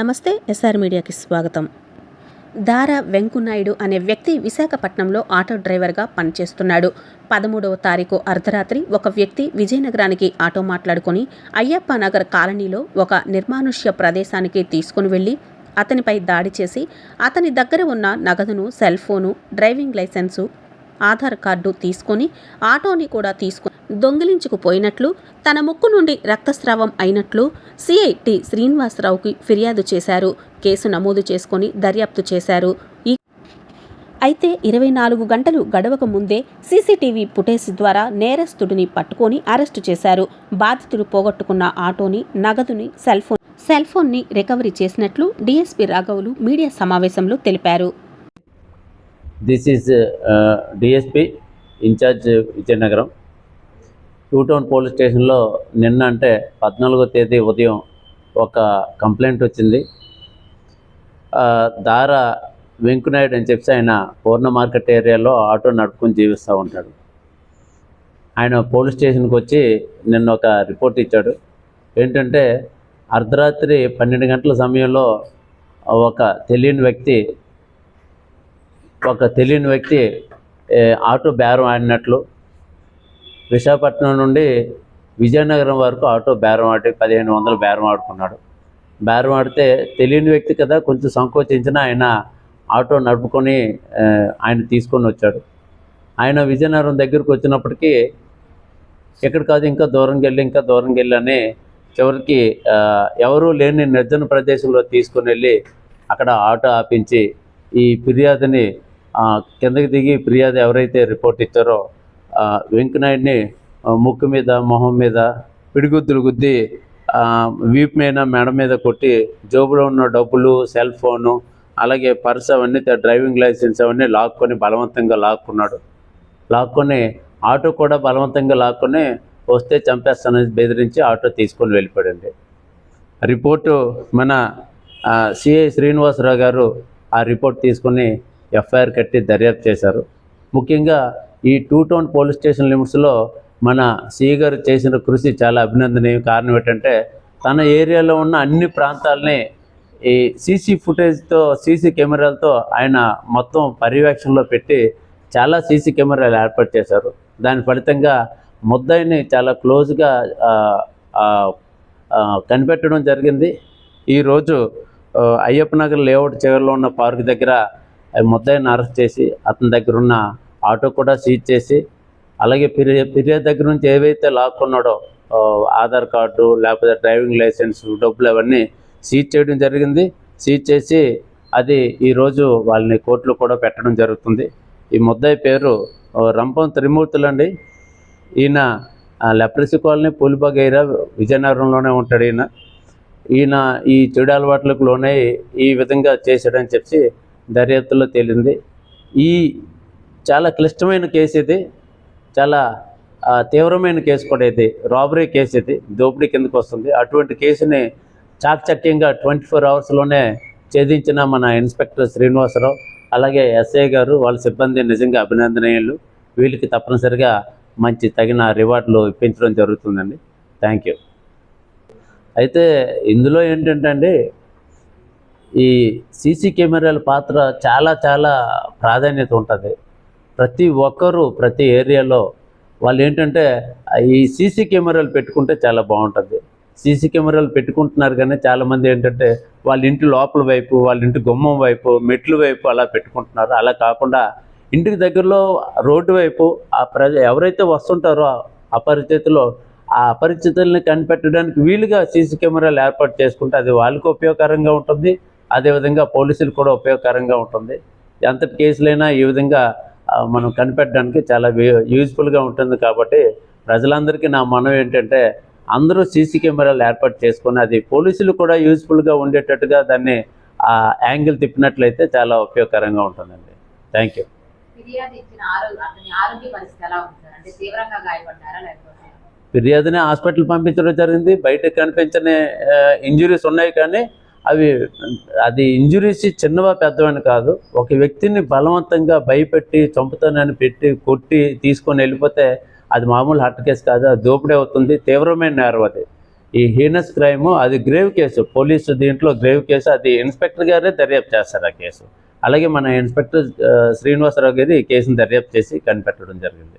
నమస్తే ఎస్ఆర్ మీడియాకి స్వాగతం. దారా వెంకునాయుడు అనే వ్యక్తి విశాఖపట్నంలో ఆటో డ్రైవర్గా పనిచేస్తున్నాడు. 13వ తారీఖు అర్ధరాత్రి ఒక వ్యక్తి విజయనగరానికి ఆటో మాట్లాడుకొని అయ్యప్ప నగర్ కాలనీలో ఒక నిర్మానుష్య ప్రదేశానికి తీసుకుని వెళ్ళి అతనిపై దాడి చేసి అతని దగ్గర ఉన్న నగదును, cell phone, driving licence, Aadhaar card తీసుకొని ఆటోని కూడా తీసుకొని దొంగిలించుకుపోయినట్లు, తన ముక్కు నుండి రక్తస్రావం అయినట్లు సిఐ టి శ్రీనివాసరావుకి ఫిర్యాదు చేశారు. కేసు నమోదు చేసుకొని దర్యాప్తు చేశారు. అయితే 24 గంటలు గడవక ముందే సీసీటీవీ ఫుటేజ్ ద్వారా నేరస్తుడిని పట్టుకొని అరెస్టు చేశారు. బాధితుడు పోగొట్టుకున్న ఆటోని, నగదుని, సెల్ ఫోన్ని రికవరీ చేసినట్లు డీఎస్పీ రాఘవులు మీడియా సమావేశంలో తెలిపారు. This is DSP incharge Vizianagaram. Two town police స్టేషన్లో నిన్న అంటే 14వ తేదీ ఉదయం ఒక కంప్లైంట్ వచ్చింది. దారా వెంకునాయుడు అని చెప్పి ఆయన పూర్ణ మార్కెట్ ఏరియాలో ఆటో నడుపుకొని జీవిస్తూ ఉంటాడు. ఆయన పోలీస్ స్టేషన్కి వచ్చి నిన్న ఒక రిపోర్ట్ ఇచ్చాడు. ఏంటంటే అర్ధరాత్రి 12 గంటల సమయంలో ఒక తెలియని వ్యక్తి ఆటో బేరం ఆడినట్లు, విశాఖపట్నం నుండి విజయనగరం వరకు ఆటో బేరం ఆడి 1500 బేరం ఆడుకున్నాడు. బేరం ఆడితే తెలియని వ్యక్తి కదా, కొంచెం సంకోచించిన ఆయన ఆటో నడుపుకొని ఆయన తీసుకొని వచ్చాడు. ఆయన విజయనగరం దగ్గరికి వచ్చినప్పటికీ ఎక్కడ కాదు, ఇంకా దూరంకి వెళ్ళి అని చివరికి ఎవరూ లేని నిర్జన ప్రదేశంలో తీసుకొని వెళ్ళి అక్కడ ఆటో ఆపించి ఈ ఫిర్యాదుని కిందకి దిగి ఫిర్యాదు ఎవరైతే రిపోర్ట్ ఇచ్చారో వెంకనాయుడిని ముక్కు మీద, మొహం మీద పిడిగుద్దులు గుద్ది, వీపు మీద, మెడ మీద కొట్టి జోబులో ఉన్న డబ్బులు, సెల్ ఫోను, అలాగే పర్స్ అవన్నీ, డ్రైవింగ్ లైసెన్స్ అవన్నీ బలవంతంగా లాక్కొని ఆటో కూడా బలవంతంగా లాక్కొని వస్తే చంపేస్తానని బెదిరించి ఆటో తీసుకొని వెళ్ళిపోయాడండి. రిపోర్టు మన సిఐ శ్రీనివాసరావు గారు ఆ రిపోర్ట్ తీసుకొని ఎఫ్ఐఆర్ కట్టి దర్యాప్తు చేశారు. ముఖ్యంగా ఈ టూ టౌన్ పోలీస్ స్టేషన్ లిమిట్స్లో మన సిఐ గారు చేసిన కృషి చాలా అభినందనీయం. కారణం ఏంటంటే తన ఏరియాలో ఉన్న అన్ని ప్రాంతాలని ఈ సీసీ కెమెరాలతో ఆయన మొత్తం పర్యవేక్షణలో పెట్టి చాలా సీసీ కెమెరాలు ఏర్పాటు చేశారు. దాని ఫలితంగా ముద్దాయిని చాలా క్లోజ్గా కనిపెట్టడం జరిగింది. ఈరోజు అయ్యప్ప నగర్ లేఅవుట్ చివరిలో ఉన్న పార్క్ దగ్గర ముద్దాయిని అరెస్ట్ చేసి అతని దగ్గర ఉన్న ఆటో కూడా సీజ్ చేసి, అలాగే ఫిర్యాదు దగ్గర నుంచి ఏవైతే లాక్కున్నాడో ఆధార్ కార్డు, లేకపోతే డ్రైవింగ్ లైసెన్స్, డబ్బులు అవన్నీ సీజ్ చేయడం జరిగింది. సీజ్ చేసి అది ఈరోజు వాళ్ళని కోర్టులో కూడా పెట్టడం జరుగుతుంది. ఈ ముద్దాయి పేరు రంపం త్రిమూర్తులు అండి. ఈయన లెప్రసీ కాలనీ, పూలిబాగ్ ఏరియా, విజయనగరంలోనే ఉంటాడు. ఈయన ఈ చెడు అలవాట్లకు లోనే ఈ విధంగా చేశాడని చెప్పి దర్యాప్తులో తేలింది. ఈ చాలా క్లిష్టమైన కేసు ఇది, చాలా తీవ్రమైన కేసు కూడా ఇది. రాబరీ కేసు ఇది, దోపిడీ కిందకు వస్తుంది. అటువంటి కేసుని చాకచక్యంగా 24 అవర్స్లోనే ఛేదించిన మన ఇన్స్పెక్టర్ శ్రీనివాసరావు, అలాగే ఎస్ఐ గారు, వాళ్ళ సిబ్బంది నిజంగా అభినందనీయులు. వీళ్ళకి తప్పనిసరిగా తగిన రివార్డులు ఇప్పించడం జరుగుతుందండి. Thank you. అయితే ఇందులో ఏంటంటే అండి, ఈ సీసీ కెమెరాల పాత్ర చాలా ప్రాధాన్యత ఉంటుంది. ప్రతి ఒక్కరూ ప్రతి ఏరియాలో వాళ్ళు ఏంటంటే ఈ సీసీ కెమెరాలు పెట్టుకుంటే చాలా బాగుంటుంది. సీసీ కెమెరాలు పెట్టుకుంటున్నారు కానీ చాలామంది ఏంటంటే వాళ్ళ ఇంటి లోపల వైపు, వాళ్ళ ఇంటి గుమ్మం వైపు, మెట్ల వైపు అలా పెట్టుకుంటున్నారు. అలా కాకుండా ఇంటికి దగ్గరలో రోడ్డు వైపు ఎవరైతే వస్తుంటారో ఆ అపరిచితుల్ని కనిపెట్టడానికి వీలుగా సీసీ కెమెరాలు ఏర్పాటు చేసుకుంటే అది వాళ్ళకి ఉపయోగకరంగా ఉంటుంది. అదేవిధంగా పోలీసులు కూడా ఉపయోగకరంగా ఉంటుంది. ఎంతటి కేసులైనా ఈ విధంగా మనం కనిపెట్టడానికి చాలా యూజ్ఫుల్గా ఉంటుంది. కాబట్టి ప్రజలందరికీ నా మనవి ఏంటంటే అందరూ సీసీ కెమెరాలు ఏర్పాటు చేసుకొని అది పోలీసులు కూడా యూజ్ఫుల్గా ఉండేటట్టుగా దాన్ని యాంగిల్ తిప్పినట్లయితే చాలా ఉపయోగకరంగా ఉంటుందండి. Thank you. ఫిర్యాదుని హాస్పిటల్ పంపించడం జరిగింది. బయటకు కనిపించని ఇంజురీస్ ఉన్నాయి, కానీ అది ఇంజురీస్ చిన్నవా పెద్దవని కాదు. ఒక వ్యక్తిని బలవంతంగా భయపెట్టి చంపుతానని పెట్టి కొట్టి తీసుకొని వెళ్ళిపోతే అది మామూలు హత్య కేసు కాదు, అది దోపిడీ అవుతుంది. తీవ్రమైన నేరం అది. ఈ హీనస్ క్రైమ్ అది గ్రేవ్ కేసు, పోలీసు దీంట్లో గ్రేవ్ కేసు, అది ఇన్స్పెక్టర్ గారే దర్యాప్తు చేస్తారు ఆ కేసు. అలాగే మన ఇన్స్పెక్టర్ శ్రీనివాసరావు గారు ఈ కేసును దర్యాప్తు చేసి కనిపెట్టడం జరిగింది.